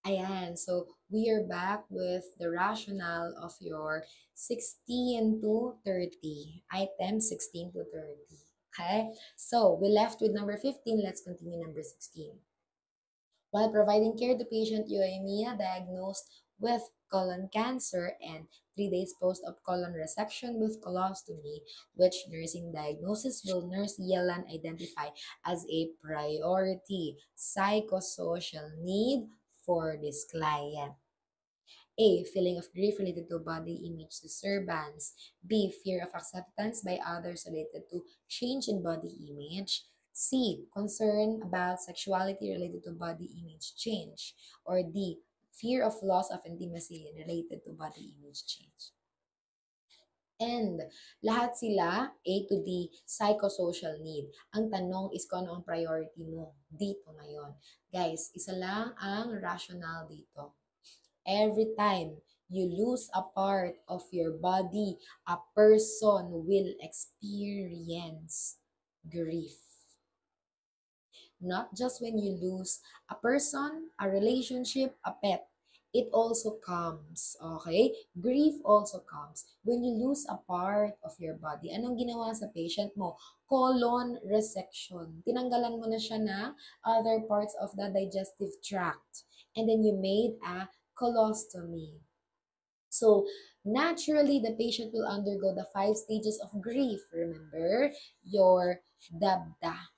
Ayan, so we are back with the rationale of your 16 to 30. Item 16 to 30. Okay, so we left with number 15. Let's continue number 16. While providing care to patient Euemia diagnosed with colon cancer and 3 days post of colon resection with colostomy, which nursing diagnosis will Nurse Yelan identify as a priority psychosocial need for this client? A. Feeling of grief related to body image disturbance. B. Fear of acceptance by others related to change in body image. C. Concern about sexuality related to body image change. Or D. Fear of loss of intimacy related to body image change. And lahat sila, A to D, psychosocial need. Ang tanong is kung ano ang priority mo dito ngayon. Guys, isa lang ang rationale dito. Every time you lose a part of your body, a person will experience grief. Not just when you lose a person, a relationship, a pet. It also comes, okay? Grief also comes when you lose a part of your body. Anong ginawa sa patient mo? Colon resection. Tinanggalan mo na siya ng other parts of the digestive tract. And then you made a colostomy. So, naturally, the patient will undergo the 5 stages of grief. Remember, your dabda.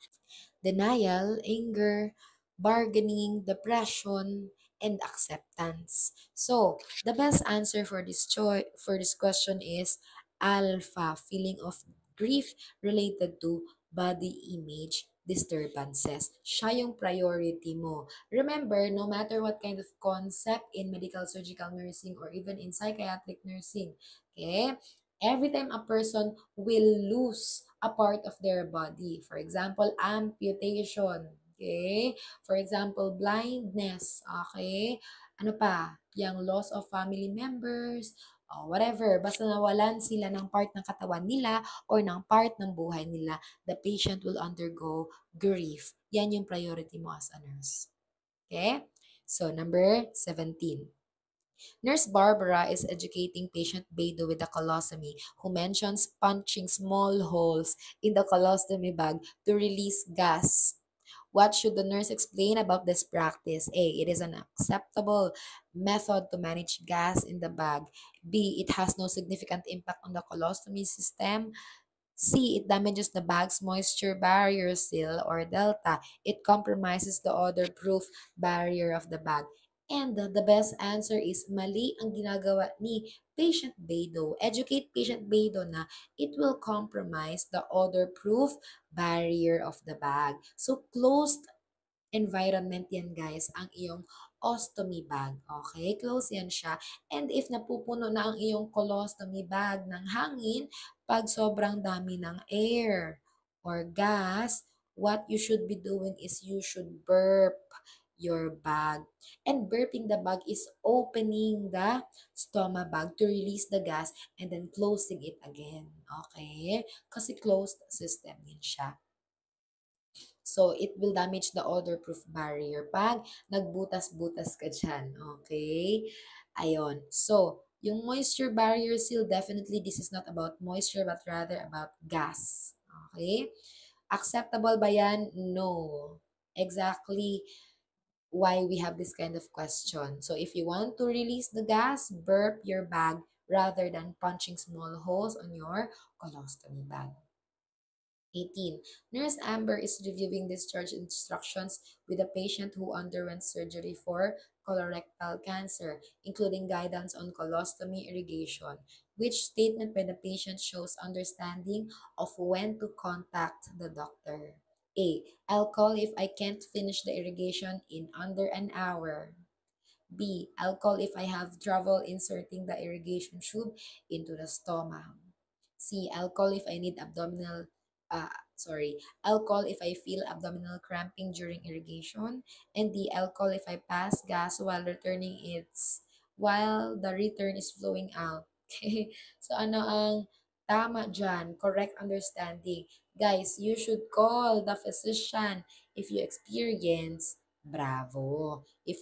Denial, anger, bargaining, depression, and acceptance. So, the best answer for this question is alpha, feeling of grief related to body image disturbances. Siya yung priority mo. Remember, no matter what kind of concept in medical surgical nursing or even in psychiatric nursing, okay? Every time a person will lose a part of their body, for example, amputation, okay? For example, blindness, okay? Ano pa? Yung loss of family members, or whatever. Basta nawalan sila ng part ng katawan nila or ng part ng buhay nila, the patient will undergo grief. Yan yung priority mo as a nurse. Okay? So, number 17. Nurse Barbara is educating patient Bedo with the colostomy who mentions punching small holes in the colostomy bag to release gas. What should the nurse explain about this practice? A. It is an acceptable method to manage gas in the bag. B. It has no significant impact on the colostomy system. C. It damages the bag's moisture barrier seal or delta. It compromises the odor-proof barrier of the bag. And the best answer is mali ang ginagawa ni Patient Bedo. Educate Patient Bedo na it will compromise the odor-proof barrier of the bag. So, closed environment yan guys, ang iyong ostomy bag. Okay? Close yan siya. And if napupuno na ang iyong colostomy bag ng hangin, pag sobrang dami ng air or gas, what you should be doing is you should burp your bag. And burping the bag is opening the stomach bag to release the gas and then closing it again. Okay? Kasi closed system yan siya. So, it will damage the odor-proof barrier pag nagbutas-butas ka dyan. Okay? Ayon. So, yung moisture barrier seal, definitely this is not about moisture but rather about gas. Okay? Acceptable ba yan? No. Exactly why we have this kind of question. So, if you want to release the gas, burp your bag rather than punching small holes on your colostomy bag. 18. Nurse Amber is reviewing discharge instructions with a patient who underwent surgery for colorectal cancer, including guidance on colostomy irrigation. Which statement by the patient shows understanding of when to contact the doctor? A. I'll call if I can't finish the irrigation in under an hour. B. I'll call if I have trouble inserting the irrigation tube into the stomach. C. I'll call if I need uh, I'll call if I feel abdominal cramping during irrigation. And D. I'll call if I pass gas while the return is flowing out. Okay? So, ano ang tama dyan? Correct understanding. Guys, you should call the physician if you experience bravo. If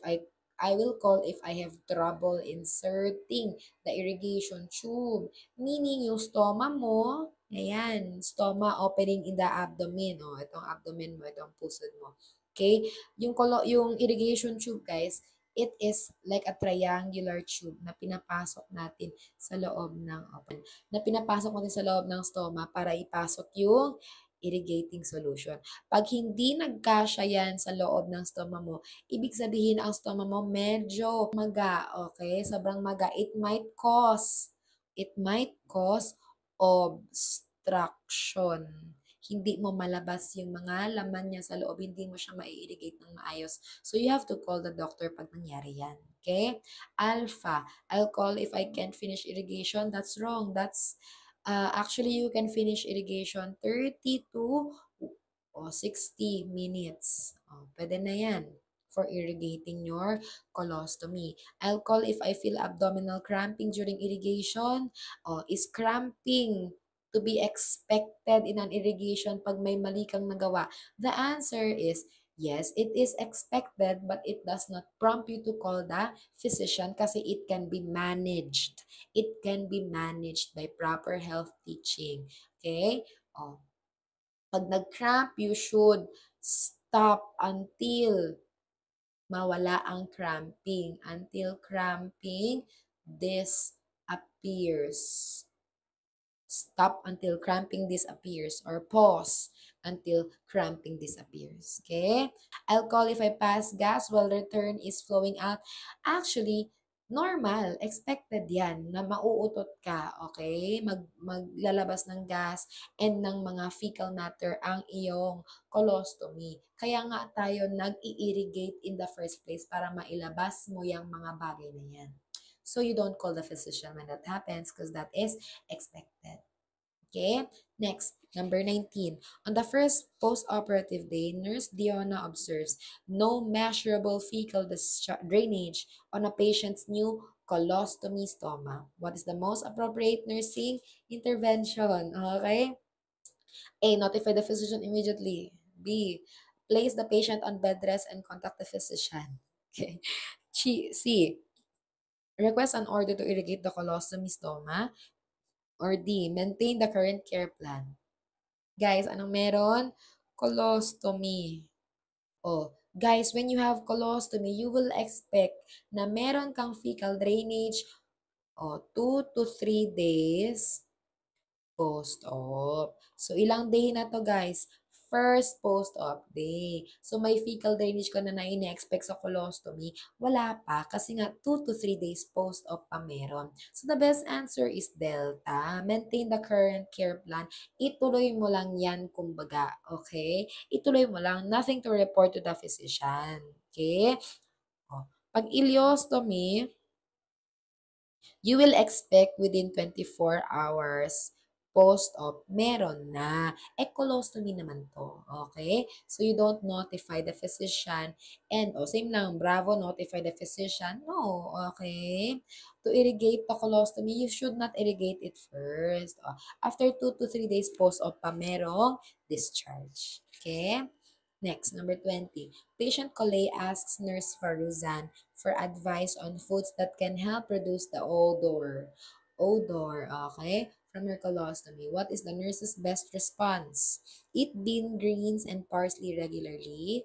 I will call if I have trouble inserting the irrigation tube. Meaning, yung stoma mo, ayan, stoma opening in the abdomen. O, itong abdomen mo, itong pusod mo. Okay? Yung irrigation tube, guys, it is like a triangular tube na pinapasok natin sa loob ng stoma para ipasok yung irrigating solution. Pag hindi nagkasya yan sa loob ng stoma mo, ibig sabihin ang stoma mo medyo maga, okay? Sobrang maga. It might cause obstruction. Hindi mo malabas yung mga laman niya sa loob, hindi mo siya mai-irrigate ng maayos. So, you have to call the doctor pag nangyari yan. Okay? Alpha, I'll call if I can't finish irrigation. That's wrong. Actually, you can finish irrigation 30 to 60 minutes. Pwede na yan for irrigating your colostomy. I'll call if I feel abdominal cramping during irrigation. Is cramping to be expected in an irrigation pag may mali kang nagawa? The answer is yes, it is expected, but it does not prompt you to call the physician kasi it can be managed. It can be managed by proper health teaching. Okay? Pag nag-cramp, you should stop until mawala ang cramping. Until cramping disappears. Stop until cramping disappears, or pause until cramping disappears. Okay? I'll call if I pass gas while return is flowing out. Actually, normal, expected yan na mauutot ka, okay? Maglalabas ng gas and ng mga fecal matter ang iyong colostomy. Kaya nga tayo nag-i-irrigate in the first place para mailabas mo yung mga bagay na yan. So you don't call the physician when that happens because that is expected. Okay? Next, number 19. On the first post-operative day, Nurse Diona observes no measurable fecal drainage on a patient's new colostomy stoma. What is the most appropriate nursing intervention? Okay? A. Notify the physician immediately. B. Place the patient on bed rest and contact the physician. Okay. C. Request an order to irrigate the colostomy stoma. Or D. Maintain the current care plan. Guys, anong meron? Colostomy. Guys, when you have colostomy, you will expect na meron kang fecal drainage 2 to 3 days post-op. So, ilang day na to, guys? First post-op day. So, may fecal drainage ka na ina-expect sa colostomy. Wala pa kasi nga 2 to 3 days post-op pa meron. So, the best answer is Delta. Maintain the current care plan. Ituloy mo lang yan, kumbaga. Okay? Ituloy mo lang. Nothing to report to the physician. Okay? Pag ileostomy, you will expect within 24 hours post-op, meron na. Colostomy naman to. Okay? So, you don't notify the physician. And, same lang, bravo, notify the physician. No, okay? To irrigate the colostomy, you should not irrigate it first. After 2 to 3 days post-op pa, merong discharge. Okay? Next, number 20. Patient Coley asks Nurse Faruzan for advice on foods that can help reduce the odor. Odor, okay? From your colostomy. What is the nurse's best response? Eat bean greens and parsley regularly.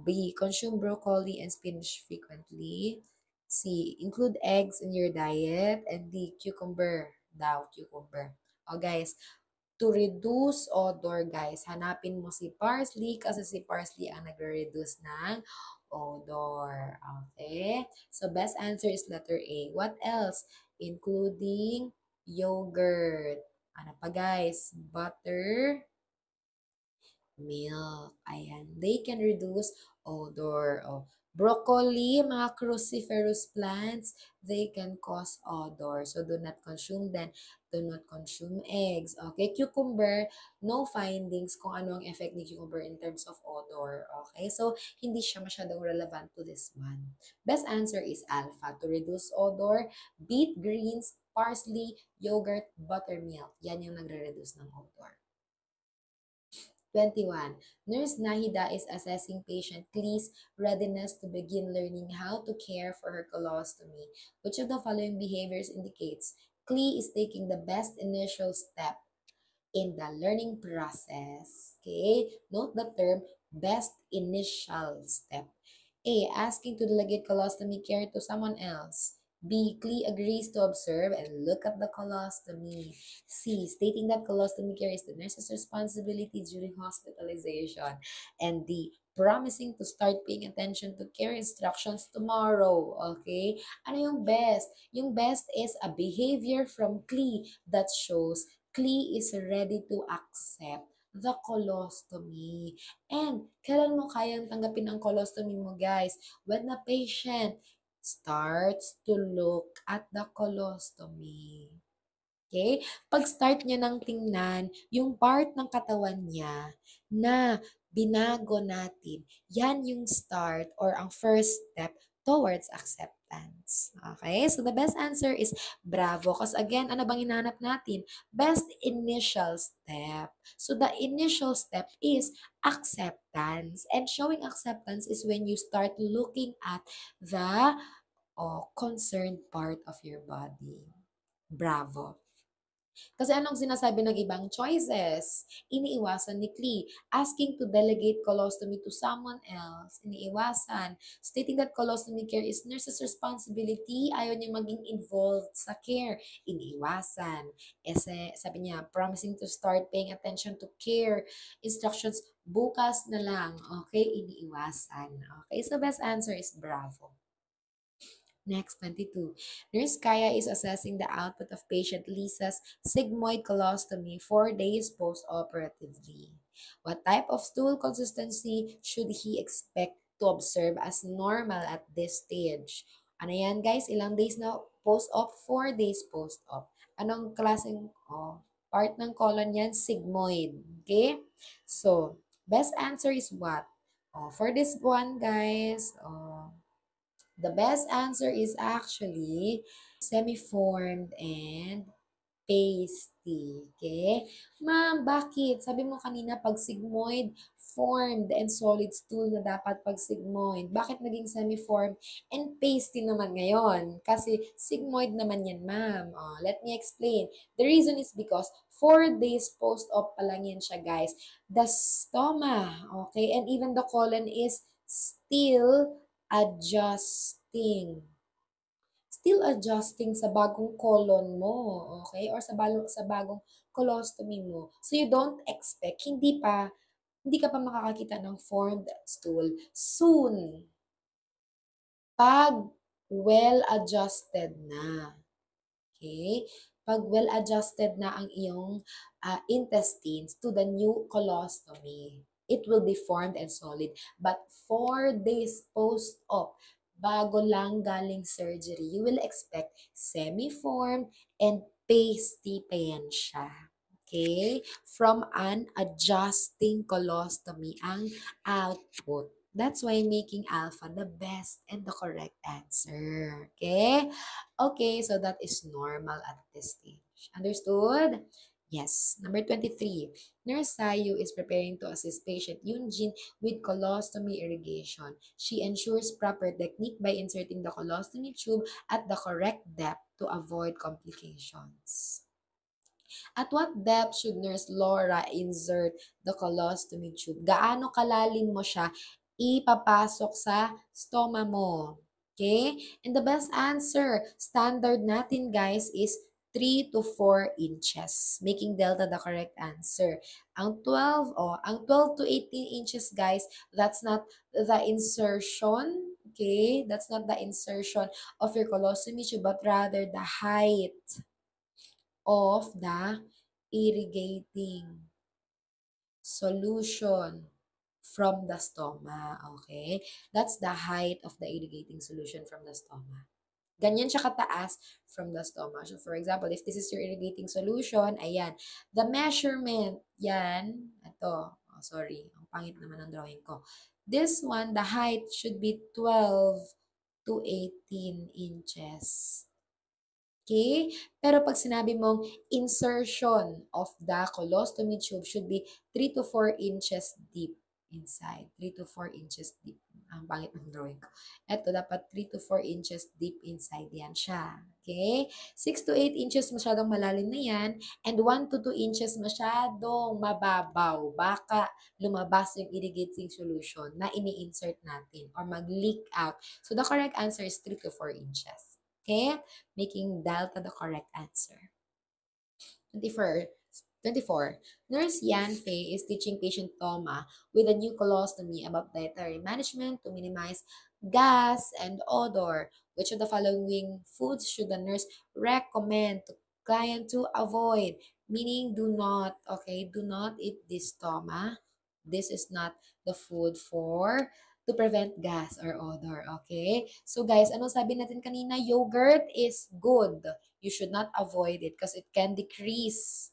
B. Consume broccoli and spinach frequently. C. Include eggs in your diet. And D. Cucumber. Cucumber. Guys, to reduce odor, guys, hanapin mo si parsley kasi si parsley ang nagre-reduce ng odor. Okay? So, best answer is letter A. What else? Including yogurt. Ano pa, guys? Butter, milk. Ayan. They can reduce odor. Broccoli, mga cruciferous plants, they can cause odor. So, do not consume them. Do not consume eggs. Okay? Cucumber, no findings kung ano ang effect ni cucumber in terms of odor. Okay? So, hindi siya masyadong relevant to this one. Best answer is alpha. To reduce odor, beet greens, parsley, yogurt, buttermilk. Yan yung nagre-reduce ng odor. 21. Nurse Nahida is assessing patient Klee's readiness to begin learning how to care for her colostomy. Which of the following behaviors indicates Klee is taking the best initial step in the learning process? Okay, note the term best initial step. A. Asking to delegate colostomy care to someone else. B. Klee agrees to observe and look at the colostomy. C. Stating that colostomy care is the nurse's responsibility during hospitalization. And D. Promising to start paying attention to care instructions tomorrow. Okay? Ano yung best? Yung best is a behavior from Klee that shows Klee is ready to accept the colostomy. And kailan mo kayang tanggapin ang colostomy mo, guys? When the patient starts to look at the colostomy. Okay? Pag-start niya ng tingnan, yung part ng katawan niya na binago natin, yan yung start or ang first step towards acceptance. Okay? So the best answer is bravo. Because again, ano bang hinahanap natin? Best initial step. So the initial step is acceptance. And showing acceptance is when you start looking at the concerned part of your body. Bravo. Kasi anong sinasabi ng ibang choices? Iniiwasan ni Klee. Asking to delegate colostomy to someone else. Iniiwasan. Stating that colostomy care is nurse's responsibility. Ayaw niya maging involved sa care. Iniiwasan. Kasi sabi niya, promising to start paying attention to care. Instructions, bukas na lang. Okay? Iniiwasan. Okay? So best answer is bravo. Next, 22. Nurse Kaya is assessing the output of patient Lisa's sigmoid colostomy 4 days post-operatively. What type of stool consistency should he expect to observe as normal at this stage? Ano yan, guys? Ilang days na post-op? 4 days post-op. Anong klaseng part ng colon yan? Sigmoid. Okay? So, best answer is what? For this one, guys, the best answer is actually semi-formed and pasty. Okay? Ma'am, bakit? Sabi mo kanina pag sigmoid, formed and solid stool na dapat pag sigmoid. Bakit naging semi-formed and pasty naman ngayon? Kasi sigmoid naman yan, ma'am. Let me explain. The reason is because 4 days post-op pa lang yan siya, guys. The stoma, okay, and even the colon is still adjusting. Still adjusting sa bagong colon mo, okay? Or sa bagong colostomy mo. So you don't expect, hindi ka pa makakakita ng formed stool. Soon, pag well-adjusted na. Okay? Pag well-adjusted na ang iyong intestines to the new colostomy, it will be formed and solid. But 4 days post-op, bago lang galing surgery, you will expect semi-formed and pasty pa yan siya. Okay? From an adjusting colostomy ang output. That's why making alpha the best and the correct answer. Okay? Okay, so that is normal at this stage. Understood? Yes. Number 23. Nurse Sayu is preparing to assist patient Yunjin with colostomy irrigation. She ensures proper technique by inserting the colostomy tube at the correct depth to avoid complications. At what depth should Nurse Laura insert the colostomy tube? Gaano kalalim mo siya ipapasok sa stoma mo? Okay? And the best answer, standard natin guys, is 3 to 4 inches, making delta the correct answer. Ang 12 to 18 inches guys, that's not the insertion, okay? That's not the insertion of your colostomy tube, but rather the height of the irrigating solution from the stoma. Okay? That's the height of the irrigating solution from the stoma. Ganyan siya kataas from the stoma. So, for example, if this is your irrigating solution, ayan. The measurement, yan. Ito. Oh, sorry. Ang pangit naman ng drawing ko. This one, the height should be 12 to 18 inches. Okay? Pero pag sinabi mong insertion of the colostomy tube should be 3 to 4 inches deep inside. 3 to 4 inches deep. Ang pangit ng drawing ko. Ito, dapat 3 to 4 inches deep inside yan siya. Okay? 6 to 8 inches masyadong malalim na yan. And 1 to 2 inches masyadong mababaw. Baka lumabas yung irrigating solution na ini-insert natin or mag-leak out. So, the correct answer is 3 to 4 inches. Okay? Making delta the correct answer. 24. 24. Nurse Yan Fei is teaching patient Toma with a new colostomy about dietary management to minimize gas and odor. Which of the following foods should the nurse recommend to client to avoid? Meaning, do not, okay, do not eat this Toma. This is not the food for to prevent gas or odor, okay? So guys, ano sabi natin kanina? Yogurt is good. You should not avoid it because it can decrease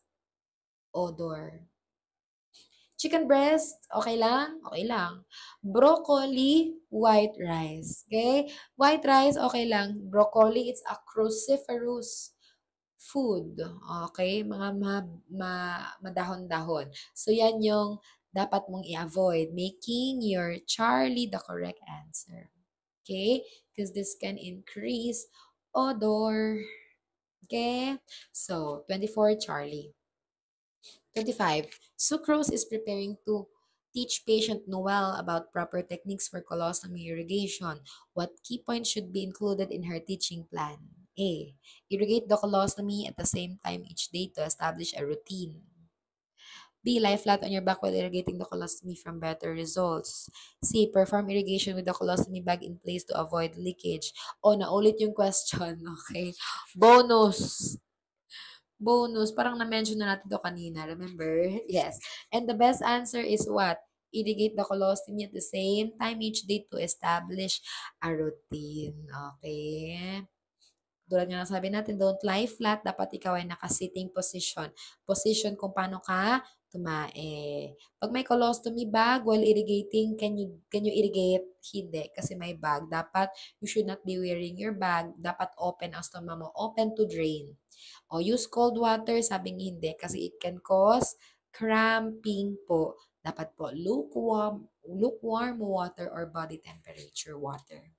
odor. Chicken breast, okay lang? Okay lang. Broccoli, white rice. Okay? White rice, okay lang. Broccoli, it's a cruciferous food. Okay? Mga madahon-dahon. So, yan yung dapat mong i-avoid. Making your Charlie the correct answer. Okay? Because this can increase odor. Okay? So, 24, Charlie. 25. Sucrose is preparing to teach patient Noel about proper techniques for colostomy irrigation. What key points should be included in her teaching plan? A. Irrigate the colostomy at the same time each day to establish a routine. B. Lie flat on your back while irrigating the colostomy from better results. C. Perform irrigation with the colostomy bag in place to avoid leakage. O, naulit yung question. Okay. Bonus. Bonus. Parang na-mention na natin to kanina. Remember? Yes. And the best answer is what? Irrigate the colostomy at the same time each day to establish a routine. Okay? Tulad nga sabi natin, don't lie flat. Dapat ikaw ay naka-sitting position. Position kung paano ka tumae. Pag may colostomy bag while irrigating, can you irrigate? Hindi, kasi may bag. Dapat you should not be wearing your bag. Dapat open ang stomach mo, open to drain. O use cold water, sabing hindi, kasi it can cause cramping po. Dapat po lukewarm water or body temperature water.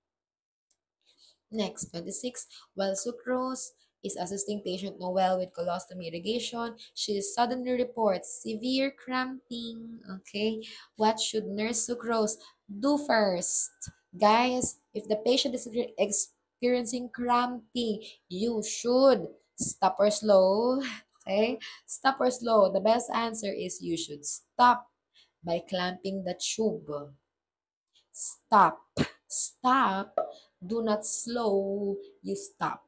Next, 26. While sucrose is assisting patient Noel with colostomy irrigation, she suddenly reports severe cramping. Okay, what should nurse sucrose do first? Guys, if the patient is experiencing cramping, you should stop or slow. Okay, stop or slow. The best answer is you should stop by clamping the tube. Stop. Stop. Do not slow. You stop.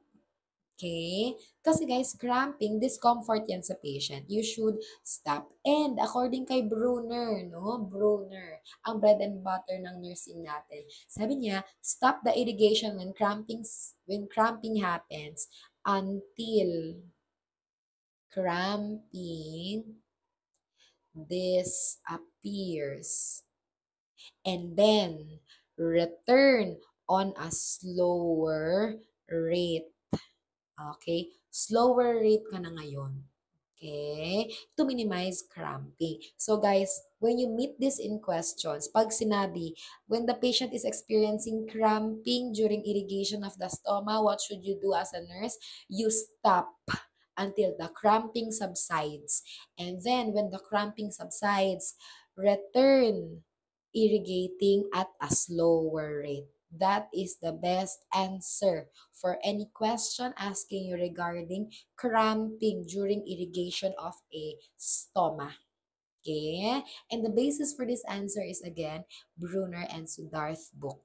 Okay? Kasi guys, cramping, discomfort yan sa patient. You should stop. And according kay Brunner, no? Brunner, ang bread and butter ng nursing natin. Sabi niya, stop the irrigation when cramping happens until cramping disappears. And then return on a slower rate. Okay? Slower rate ka na ngayon. Okay? To minimize cramping. So guys, when you meet this in questions, pag sinabi, when the patient is experiencing cramping during irrigation of the stoma, what should you do as a nurse? You stop until the cramping subsides. And then when the cramping subsides, return irrigating at a slower rate. That is the best answer for any question asking you regarding cramping during irrigation of a stoma. Okay? And the basis for this answer is again Brunner and Sudarth book.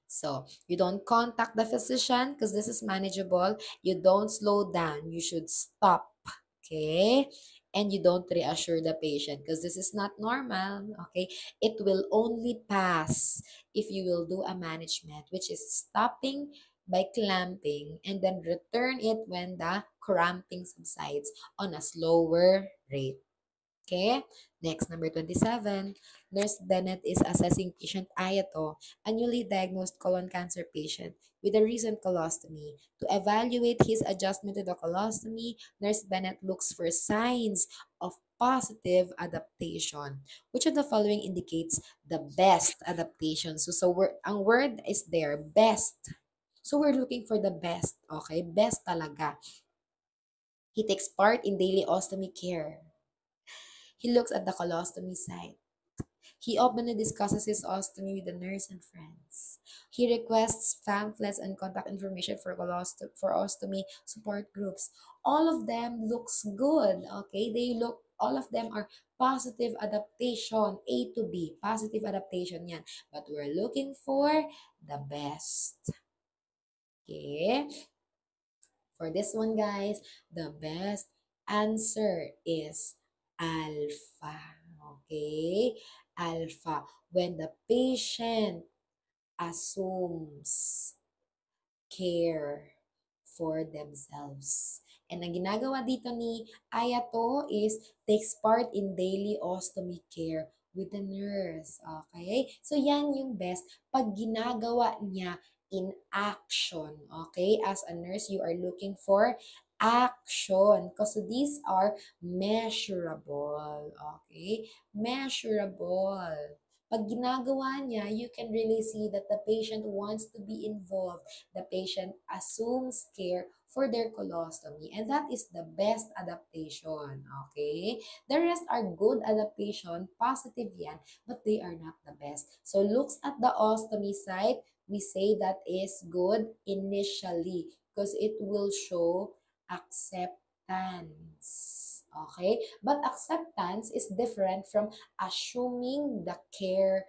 So, you don't contact the physician because this is manageable. You don't slow down. You should stop. Okay? And you don't reassure the patient because this is not normal. Okay? It will only pass if you will do a management, which is stopping by clamping and then return it when the cramping subsides on a slower rate. Okay, next, number 27. Nurse Bennett is assessing patient Ayato, a newly diagnosed colon cancer patient with a recent colostomy. To evaluate his adjustment to the colostomy, Nurse Bennett looks for signs of positive adaptation. Which of the following indicates the best adaptation? Ang word is there, best. So we're looking for the best, okay? Best talaga. He takes part in daily ostomy care. He looks at the colostomy site. He openly discusses his ostomy with the nurse and friends. He requests pamphlets and contact information for ostomy support groups. All of them looks good, okay? All of them are positive adaptation, A to B, positive adaptation yan. But we're looking for the best. Okay? For this one, guys, the best answer is alpha. Okay? Alpha. When the patient assumes care for themselves. And ang ginagawa dito ni Ayato is takes part in daily ostomy care with the nurse. Okay? So, yan yung best pag ginagawa niya in action. Okay? As a nurse, you are looking for action. Because these are measurable. Okay? Measurable. Pag ginagawa niya, you can really see that the patient wants to be involved. The patient assumes care for their colostomy, and that is the best adaptation, okay? The rest are good adaptation, positive yan, but they are not the best. So looks at the ostomy site, we say that is good initially because it will show acceptance. Okay? But acceptance is different from assuming the care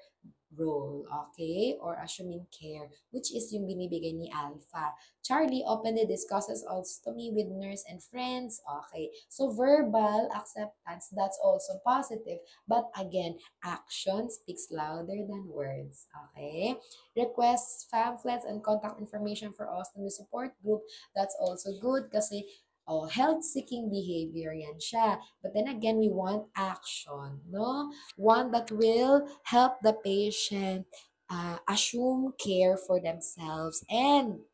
role, okay? Or assuming care, which is yung binibigay ni Alpha. Charlie openly discusses ostomy with nurse and friends, okay? So verbal acceptance, that's also positive. But again, action speaks louder than words, okay? Requests pamphlets and contact information for ostomy support group, that's also good kasi health-seeking behavior yan siya. But then again, we want action, no? One that will help the patient assume care for themselves. And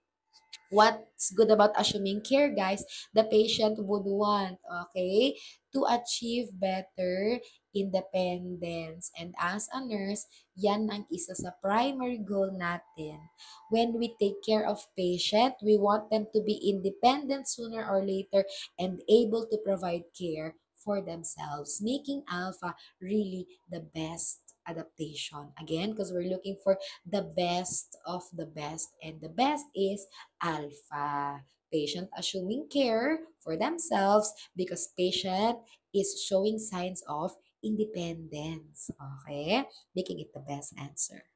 what's good about assuming care, guys, the patient would want, okay, to achieve better independence. And as a nurse, yan ang isa sa primary goal natin. When we take care of patient, we want them to be independent sooner or later and able to provide care for themselves, making Alpha really the best adaptation. Again, because we're looking for the best of the best, and the best is Alpha. Patient assuming care for themselves because patient is showing signs of independence. Okay? Making it the best answer.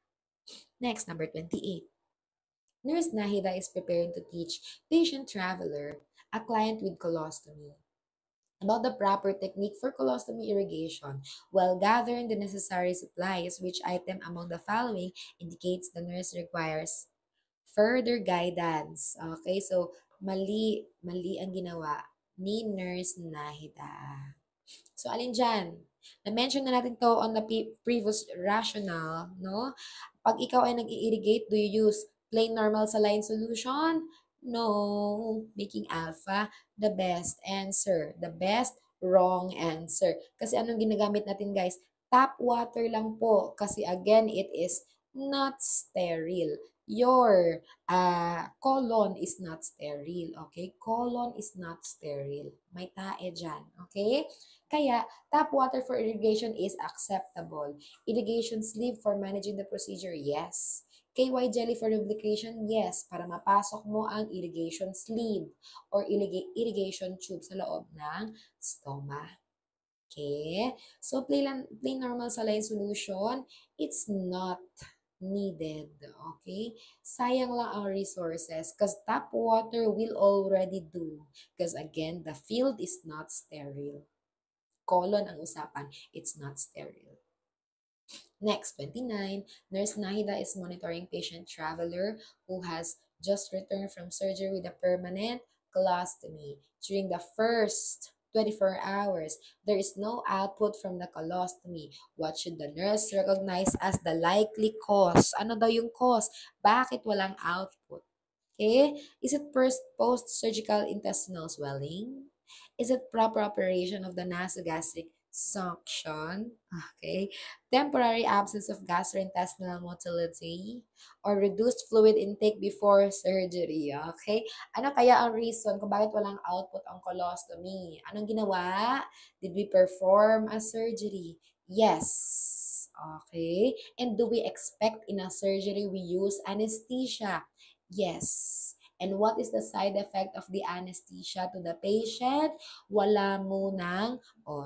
Next, number 28. Nurse Nahida is preparing to teach patient traveler, a client with colostomy, about the proper technique for colostomy irrigation while gathering the necessary supplies. Which item among the following indicates the nurse requires further guidance? Okay, so mali ang ginawa ni Nurse Nahida. So, alin dyan? Na-mention na natin to on the previous rationale, no? Pag ikaw ay nag-i-irrigate, do you use plain normal saline solution? No. Making alpha the best answer. The best wrong answer. Kasi anong ginagamit natin, guys? Tap water lang po. Kasi again, it is not sterile. Your colon is not sterile. Okay? Colon is not sterile. May tae dyan. Okay? Kaya, tap water for irrigation is acceptable. Irrigation sleeve for managing the procedure, yes. KY jelly for lubrication, yes. Para mapasok mo ang irrigation sleeve or irrigation tube sa loob ng stoma. Okay? So, plain normal saline solution, it's not needed. Okay? Sayang lang ang resources because tap water will already do. Because again, the field is not sterile. Colon ang usapan, it's not sterile. Next, 29, Nurse Nahida is monitoring patient traveler who has just returned from surgery with a permanent colostomy. During the first 24 hours. There is no output from the colostomy. What should the nurse recognize as the likely cause? Ano daw yung cause? Bakit walang output? Okay? Is it post-surgical intestinal swelling? Is it proper operation of the nasogastric suction? Okay. Temporary absence of gastrointestinal motility or reduced fluid intake before surgery. Okay. Ano kaya ang reason kung bakit walang output ang colostomy? Anong ginawa? Did we perform a surgery? Yes. Okay. And do we expect in a surgery we use anesthesia? Yes. And what is the side effect of the anesthesia to the patient? Wala munang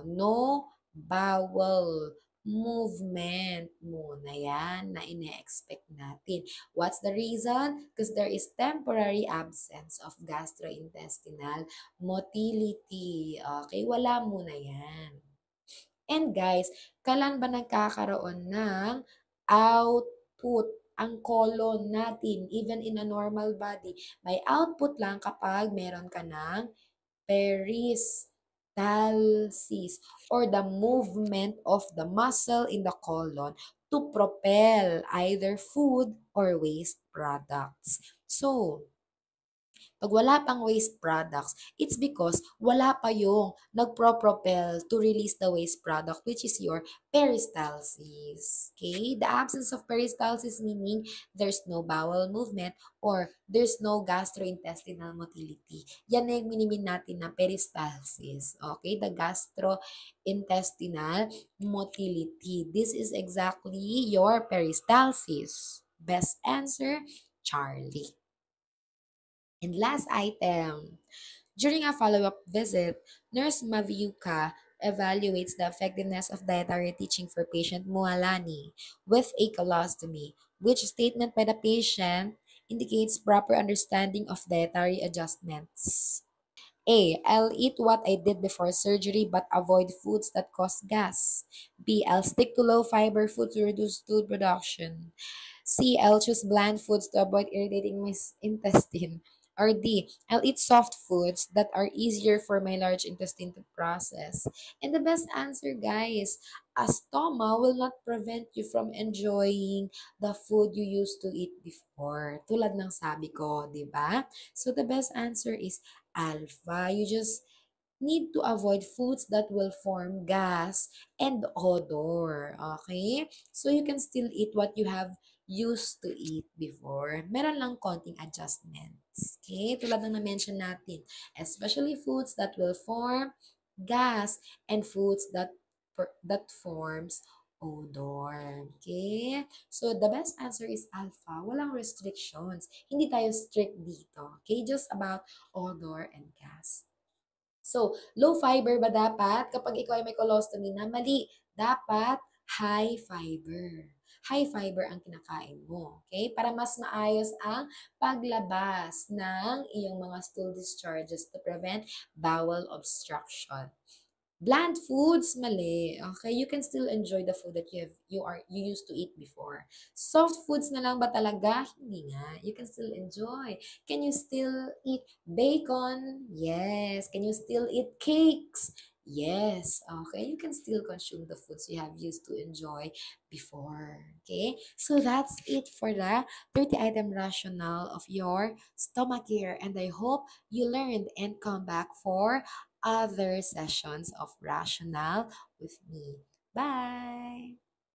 no bowel movement muna yan na ine-expect natin. What's the reason? Because there is temporary absence of gastrointestinal motility. Okay, wala muna yan. And guys, kailan ba nagkakaroon ng output ang colon natin, even in a normal body? May output lang kapag meron ka ng peristalsis or the movement of the muscle in the colon to propel either food or waste products. So, pag wala pang waste products, it's because wala pa yung nagpro-propel to release the waste product, which is your peristalsis. Okay? The absence of peristalsis meaning there's no bowel movement or there's no gastrointestinal motility. Yan na yung minimin natin na peristalsis. Okay? The gastrointestinal motility. This is exactly your peristalsis. Best answer, Charlie. And last item, during a follow-up visit, Nurse Maviuka evaluates the effectiveness of dietary teaching for patient Mualani with a colostomy, which statement by the patient indicates proper understanding of dietary adjustments. A. I'll eat what I did before surgery but avoid foods that cause gas. B. I'll stick to low fiber foods to reduce stool production. C. I'll choose bland foods to avoid irritating my intestine. Or D. I'll eat soft foods that are easier for my large intestine to process. And the best answer, guys, a stoma will not prevent you from enjoying the food you used to eat before. Tulad ng sabi ko, di ba? So the best answer is alpha. You just need to avoid foods that will form gas and odor. Okay? So you can still eat what you have used to eat before. Meron lang konting adjustments. Okay? Tulad ng na-mention natin. Especially foods that will form gas and foods that forms odor. Okay? So, the best answer is alpha. Walang restrictions. Hindi tayo strict dito. Okay? Just about odor and gas. So, low fiber ba dapat kapag ikaw ay may colostomy na? Mali. Dapat high fiber. High fiber ang kinakain mo. Okay? Para mas maayos ang paglabas ng iyong mga stool discharges to prevent bowel obstruction. Bland foods, mali. Okay, you can still enjoy the food that you used to eat before. Soft foods na lang ba talaga? Hindi nga. You can still enjoy. Can you still eat bacon? Yes. Can you still eat cakes? Yes. Okay, you can still consume the foods you have used to enjoy before. Okay, so that's it for the 30-item rationale of your stomach care, and I hope you learned and come back for other sessions of Rational with me. Bye!